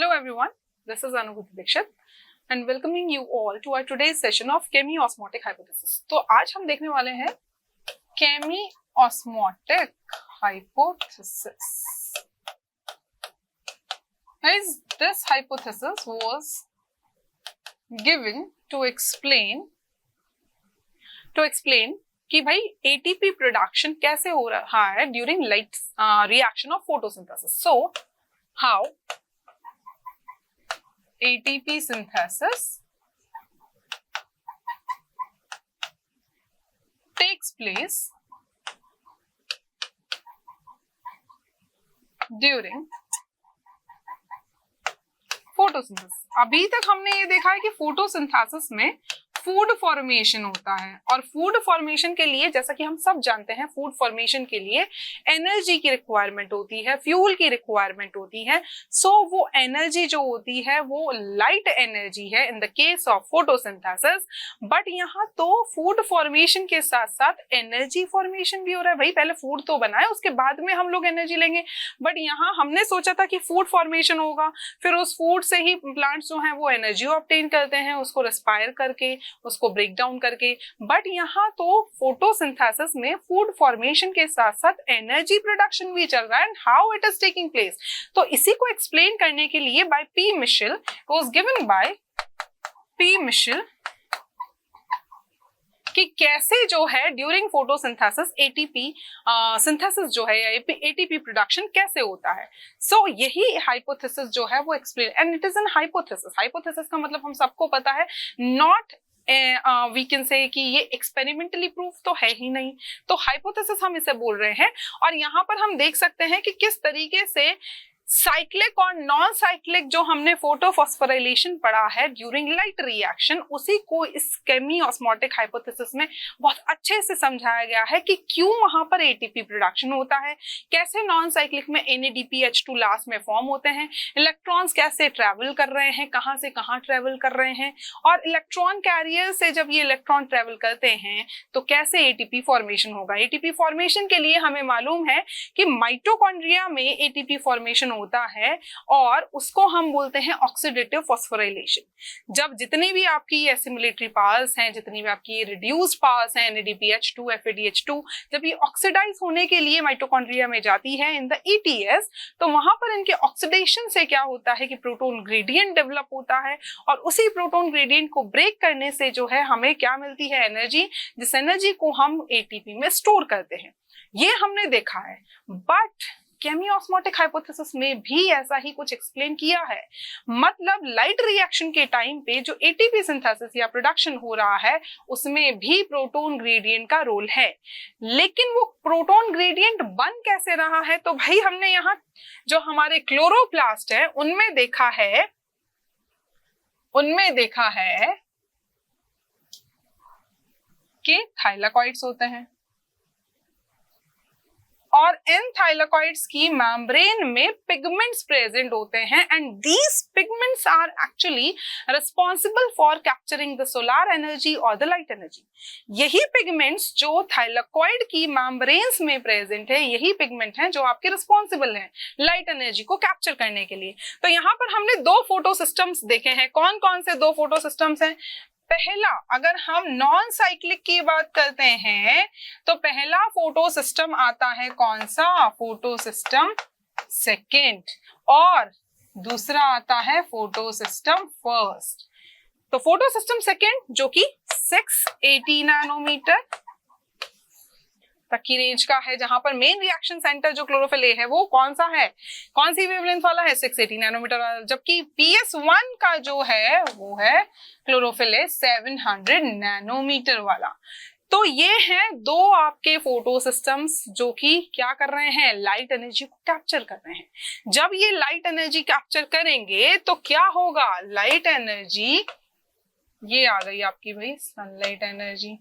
Hello everyone, this is Anubhuti Dixit and welcoming you all to our today's session of chemiosmotic hypothesis. तो आज हम देखने वाले हैं chemiosmotic hypothesis. Guys, this hypothesis was given to explain कि भाई ATP production कैसे हो रहा है during light reaction of photosynthesis. So, how ATP synthesis takes place during photosynthesis. अभी तक हमने ये देखा है कि फोटोसिंथेसिस में फूड फॉर्मेशन होता है और फूड फॉर्मेशन के लिए, जैसा कि हम सब जानते हैं, फूड फॉर्मेशन के लिए एनर्जी की रिक्वायरमेंट होती है, फ्यूल की रिक्वायरमेंट होती है. सो वो एनर्जी जो होती है वो लाइट एनर्जी है in the case of photosynthesis. But यहाँ तो फूड फॉर्मेशन के साथ साथ एनर्जी फॉर्मेशन भी हो रहा है. भाई पहले फूड तो बनाए, उसके बाद में हम लोग एनर्जी लेंगे. बट यहाँ हमने सोचा था कि फूड फॉर्मेशन होगा, फिर उस फूड से ही प्लांट्स जो हैं वो एनर्जी ऑब्टेन करते हैं, उसको रेस्पायर करके, उसको ब्रेक डाउन करके. बट यहाँ तो फोटोसिंथेसिस में फूड फॉर्मेशन के साथ साथ एनर्जी प्रोडक्शन भी चल रहा है. And how it is taking place, तो इसी को एक्सप्लेन करने के लिए by P Mitchell, was given by P Mitchell कि कैसे जो है ड्यूरिंग फोटोसिंथेसिस एटीपी सिंथेसिस जो है या एटीपी प्रोडक्शन कैसे होता है. सो यही हाइपोथेसिस जो है वो explain, and it is an hypothesis. Hypothesis का मतलब हम सबको पता है, नॉट वी कैन से कि ये एक्सपेरिमेंटली प्रूफ तो है ही नहीं, तो हाइपोथेसिस हम इसे बोल रहे हैं. और यहाँ पर हम देख सकते हैं कि किस तरीके से साइक्लिक और नॉन साइक्लिक जो हमने फोटोफॉस्फोराइलेशन पढ़ा है ड्यूरिंग लाइट रिएक्शन, उसी को इस केमियोस्मोटिक हाइपोथेसिस में बहुत अच्छे से समझाया गया है कि क्यों वहां पर एटीपी प्रोडक्शन होता है, कैसे नॉन साइक्लिक में NADPH2 लास्ट में फॉर्म होते हैं, इलेक्ट्रॉन्स कैसे ट्रेवल कर रहे हैं, कहां से कहां ट्रेवल कर रहे हैं, और इलेक्ट्रॉन कैरियर से जब ये इलेक्ट्रॉन ट्रेवल करते हैं तो कैसे एटीपी फॉर्मेशन होगा. एटीपी फॉर्मेशन के लिए हमें मालूम है कि माइटोकॉन्ड्रिया में एटीपी फॉर्मेशन होता है और उसको हम बोलते हैं ऑक्सीडेटिव फॉस्फोराइलेशन. जब जितनी भी आपकी एसिमिलेटरी पावर्स हैं, जितनी भी आपकी रिड्यूस्ड पावर्स हैं, NADPH2, FADH2, जब ये ऑक्सीडाइज होने के लिए माइटोकॉन्ड्रिया में जाती है इन द ETS, तो वहां पर इनके ऑक्सीडेशन से क्या होता है कि प्रोटॉन ग्रेडियंट डेवलप होता है, और उसी प्रोटॉन ग्रेडियंट को ब्रेक करने से जो है हमें क्या मिलती है, एनर्जी, जिस एनर्जी को हम ATP में स्टोर करते हैं. ये हमने देखा है. बट केमियोस्मोटिक हाइपोथेसिस में भी ऐसा ही कुछ एक्सप्लेन किया है. मतलब लाइट रिएक्शन के टाइम पे जो एटीपी सिंथेसिस या प्रोडक्शन हो रहा है उसमें भी प्रोटॉन ग्रेडियंट का रोल है. लेकिन वो प्रोटॉन ग्रेडियंट बन कैसे रहा है, तो भाई हमने यहाँ जो हमारे क्लोरोप्लास्ट है उनमें देखा है कि थाइलाकॉइड्स होते हैं, और इन थाइलाकॉइड्स की मेम्ब्रेन में पिगमेंट्स प्रेजेंट होते हैं, and these pigments are actually responsible for capturing the solar energy और द लाइट एनर्जी. यही पिगमेंट्स जो थाइलाकॉइड की मेम्ब्रेन्स में प्रेजेंट है, यही पिगमेंट हैं जो आपके रिस्पॉन्सिबल हैं लाइट एनर्जी को कैप्चर करने के लिए. तो यहाँ पर हमने दो फोटो सिस्टम्स देखे हैं. कौन कौन से दो फोटो सिस्टम्स हैं? पहला, अगर हम नॉन साइक्लिक की बात करते हैं तो पहला फोटो सिस्टम आता है कौन सा, फोटो सिस्टम सेकेंड, और दूसरा आता है फोटो सिस्टम फर्स्ट. तो फोटो सिस्टम सेकेंड जो कि 680 नैनोमीटर तक की रेंज का है, जहां पर मेन रिएक्शन सेंटर जो क्लोरोफिल ए है वो कौन सा है, कौन सी वेवलेंथ वाला है, 680 नैनोमीटर वाला. जबकि PS1 का जो है वो है क्लोरोफिल ए 700 नैनोमीटर वाला. तो ये हैं दो आपके फोटो सिस्टम्स जो कि क्या कर रहे हैं, लाइट एनर्जी को कैप्चर कर रहे हैं. जब ये लाइट एनर्जी कैप्चर करेंगे तो क्या होगा, लाइट एनर्जी, ये आ गई आपकी भाई सनलाइट एनर्जी,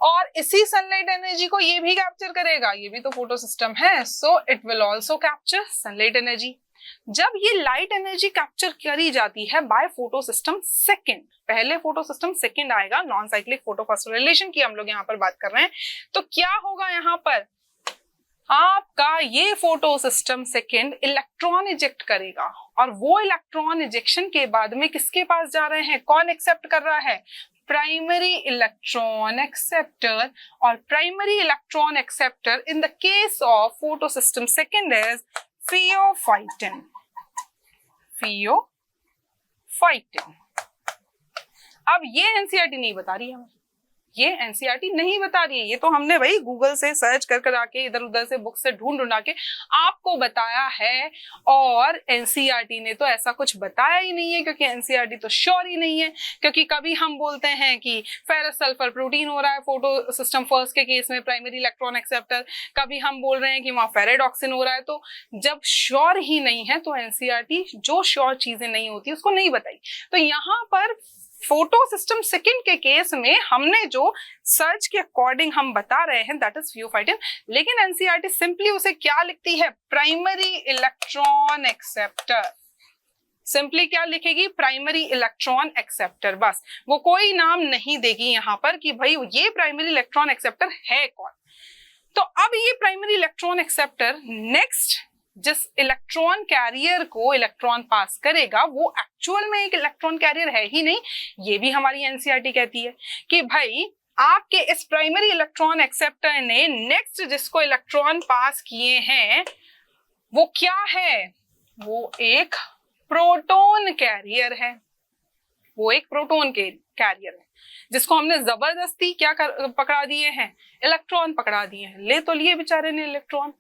और इसी सनलाइट एनर्जी को ये भी कैप्चर करेगा, ये भी तो फोटो सिस्टम है. So it will also capture sunlight energy. जब ये लाइट एनर्जी कैप्चर करी जाती है बाय फोटो सिस्टम सेकेंड, पहले फोटो सिस्टम सेकेंड आएगा, नॉन साइक्लिक फोटोफॉस्फोराइलेशन की हम लोग यहाँ पर बात कर रहे हैं, तो क्या होगा यहाँ पर, आपका ये photo system second electron eject करेगा, और वो इलेक्ट्रॉन इजेक्शन के बाद में किसके पास जा रहे हैं, कौन एक्सेप्ट कर रहा है, प्राइमरी इलेक्ट्रॉन एक्सेप्टर। और primary electron acceptor in the case of photo system second is pheophytin. Pheophytin. अब ये एनसीईआरटी नहीं बता रही है हमें, ये एनसीईआरटी नहीं बता रही है, ये तो हमने भाई गूगल से सर्च कर आके इधर उधर से बुक से ढूंढ के आपको बताया है, और एनसीईआरटी ने तो ऐसा कुछ बताया ही नहीं है, क्योंकि एनसीईआरटी तो श्योर ही नहीं है। क्योंकि कभी हम बोलते हैं कि फेरस सल्फर प्रोटीन हो रहा है फोटो सिस्टम फर्स्ट के केस में प्राइमरी इलेक्ट्रॉन एक्सेप्टर, कभी हम बोल रहे हैं कि वहां फेरेडॉक्सिन हो रहा है। तो जब श्योर ही नहीं है तो एनसीईआरटी जो श्योर चीजें नहीं होती उसको नहीं बताई। तो यहाँ पर फोटो सिस्टम सेकेंड के केस में हमने जो सर्च के अकॉर्डिंग हम बता रहे हैं दैट इज फियोफाइटिन, लेकिन एनसीईआरटी सिंपली उसे क्या लिखती है, प्राइमरी इलेक्ट्रॉन एक्सेप्टर। सिंपली क्या लिखेगी, प्राइमरी इलेक्ट्रॉन एक्सेप्टर, बस। वो कोई नाम नहीं देगी यहाँ पर कि भाई ये प्राइमरी इलेक्ट्रॉन एक्सेप्टर है कौन। तो अब ये प्राइमरी इलेक्ट्रॉन एक्सेप्टर नेक्स्ट जिस इलेक्ट्रॉन कैरियर को इलेक्ट्रॉन पास करेगा वो एक्चुअल में एक इलेक्ट्रॉन कैरियर है ही नहीं। ये भी हमारी एनसीईआरटी कहती है कि भाई आपके इस प्राइमरी इलेक्ट्रॉन एक्सेप्टर ने नेक्स्ट जिसको इलेक्ट्रॉन पास किए हैं वो क्या है, वो एक प्रोटॉन कैरियर है। वो एक प्रोटॉन के कैरियर है जिसको हमने जबरदस्ती क्या पकड़ा दिए हैं, इलेक्ट्रॉन पकड़ा दिए हैं। ले तो लिए बेचारे ने इलेक्ट्रॉन,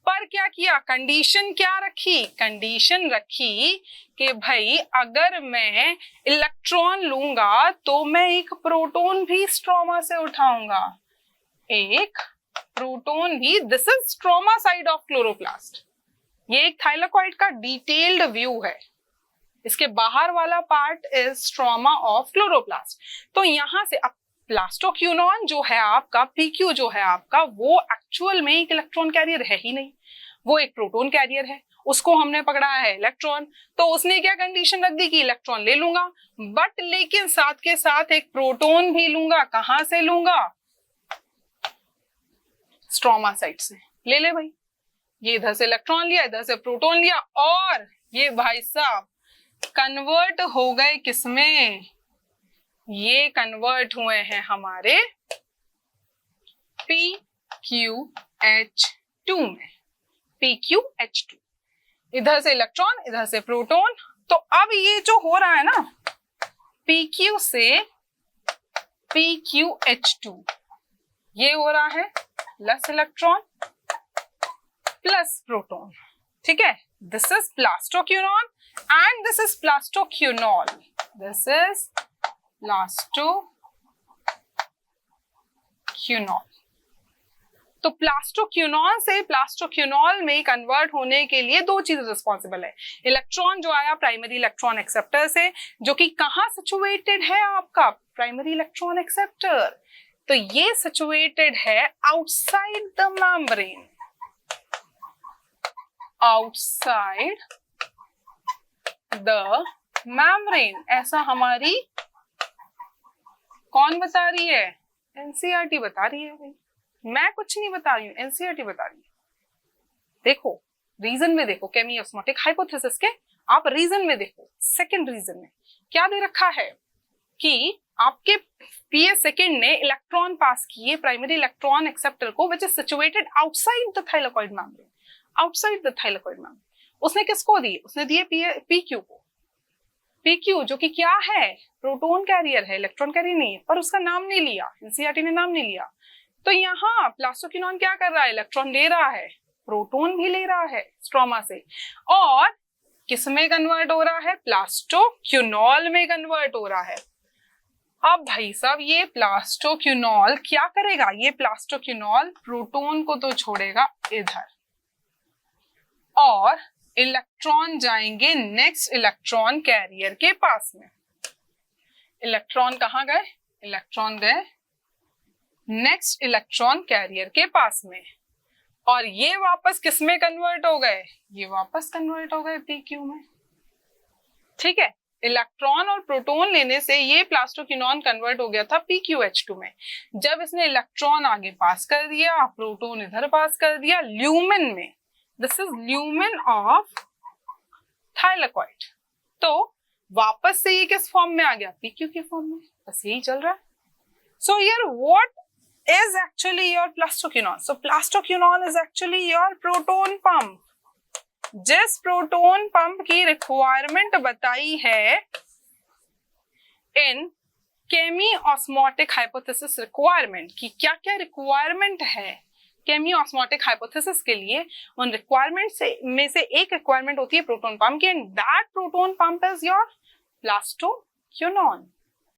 पर क्या किया, कंडीशन क्या रखी, कंडीशन रखी कि भाई अगर मैं इलेक्ट्रॉन लूंगा तो मैं एक प्रोटॉन भी स्ट्रोमा से उठाऊंगा, एक प्रोटॉन भी। This is stroma side of chloroplast. ये एक थाइलाकॉइड का डिटेल्ड व्यू है, इसके बाहर वाला part is stroma of chloroplast. तो यहां से अब प्लास्टोक्यूनॉन जो है आपका, पीक्यू जो है आपका, वो एक्चुअल में एक इलेक्ट्रॉन कैरियर है ही नहीं, वो एक प्रोटॉन कैरियर है। उसको हमने पकड़ा है इलेक्ट्रॉन, तो उसने क्या कंडीशन रख दी कि इलेक्ट्रॉन ले लूंगा, बट लेकिन साथ के साथ एक प्रोटॉन भी लूंगा। कहां से लूंगा, स्ट्रोमा साइड से। ले ले भाई, ये इधर से इलेक्ट्रॉन लिया, इधर से प्रोटॉन लिया, और ये भाई साहब कन्वर्ट हो गए किसमें, ये कन्वर्ट हुए हैं हमारे PQH2 में, PQH2। इधर से इलेक्ट्रॉन, इधर से प्रोटॉन। तो अब ये जो हो रहा है ना, PQ से PQH2, ये हो रहा है प्लस इलेक्ट्रॉन प्लस प्रोटॉन, ठीक है। This is plastoquinone and this is plastoquinol. This is plastoquinol. तो प्लास्टोक्यूनॉल से प्लास्टोक्यूनॉल में कन्वर्ट होने के लिए दो चीजें रिस्पॉन्सिबल है। इलेक्ट्रॉन जो आया प्राइमरी इलेक्ट्रॉन एक्सेप्टर से, जो कि कहाँ सिचुएटेड है आपका, प्राइमरी इलेक्ट्रॉन एक्सेप्टर। तो ये सिचुएटेड है outside the membrane, outside the membrane. ऐसा हमारी कौन बता रही है, एनसीईआरटी बता रही है भाई, मैं कुछ नहीं बता रही हूँ, एनसीईआरटी बता रही है। देखो रीजन में देखो, केमियोस्मोटिक हाइपोथेसिस के आप रीजन में देखो। सेकंड रीजन में क्या दे रखा है कि आपके पीएस सेकंड ने इलेक्ट्रॉन पास किए प्राइमरी इलेक्ट्रॉन एक्सेप्टर को, which is situated outside the thylakoid membrane, outside the thylakoid membrane. उसने किसको दी, उसने दिए पीक्यू को। पीक्यू जो कि क्या है, प्रोटॉन कैरियर है, इलेक्ट्रॉन कैरियर नहीं है, पर उसका नाम नहीं लिया, एनसीईआरटी ने नाम नहीं लिया। तो यहाँ प्लास्टोक्यूनॉन क्या कर रहा है, इलेक्ट्रॉन ले रहा है, प्रोटॉन भी ले रहा है स्ट्रोमा से, और किस में कन्वर्ट हो रहा है, प्लास्टोक्यूनॉल में कन्वर्ट हो रहा है। अब भाई साहब ये प्लास्टोक्यूनॉल क्या करेगा, ये प्लास्टोक्यूनॉल प्रोटॉन को तो छोड़ेगा इधर, और इलेक्ट्रॉन जाएंगे नेक्स्ट इलेक्ट्रॉन कैरियर के पास में। इलेक्ट्रॉन कहाँ गए, इलेक्ट्रॉन गए नेक्स्ट इलेक्ट्रॉन कैरियर के पास में, और ये वापस किस में कन्वर्ट हो गए, ये वापस कन्वर्ट हो गए पीक्यू में, ठीक है। इलेक्ट्रॉन और प्रोटॉन लेने से ये प्लास्टोक्विनोन कन्वर्ट हो गया था PQH2 में। जब इसने इलेक्ट्रॉन आगे पास कर दिया, प्रोटॉन इधर पास कर दिया, ल्यूमेन में, this is lumen of thylakoid, तो वापस से ये किस फॉर्म में आ गया? PQ की फॉर्म में। बस यही चल रहा है। So here what is actually your plastoquinone? So plastoquinone is actually your proton pump. जिस प्रोटॉन पंप की रिक्वायरमेंट बताई है इन केमी ऑस्मोटिक हाइपोथेसिस रिक्वायरमेंट की, क्या क्या रिक्वायरमेंट है केमी ऑस्मोटिक हाइपोथेसिस के लिए, उन रिक्वायरमेंट से में से एक रिक्वायरमेंट होती है प्रोटॉन पंप की, and that proton pump is your plastoquinone.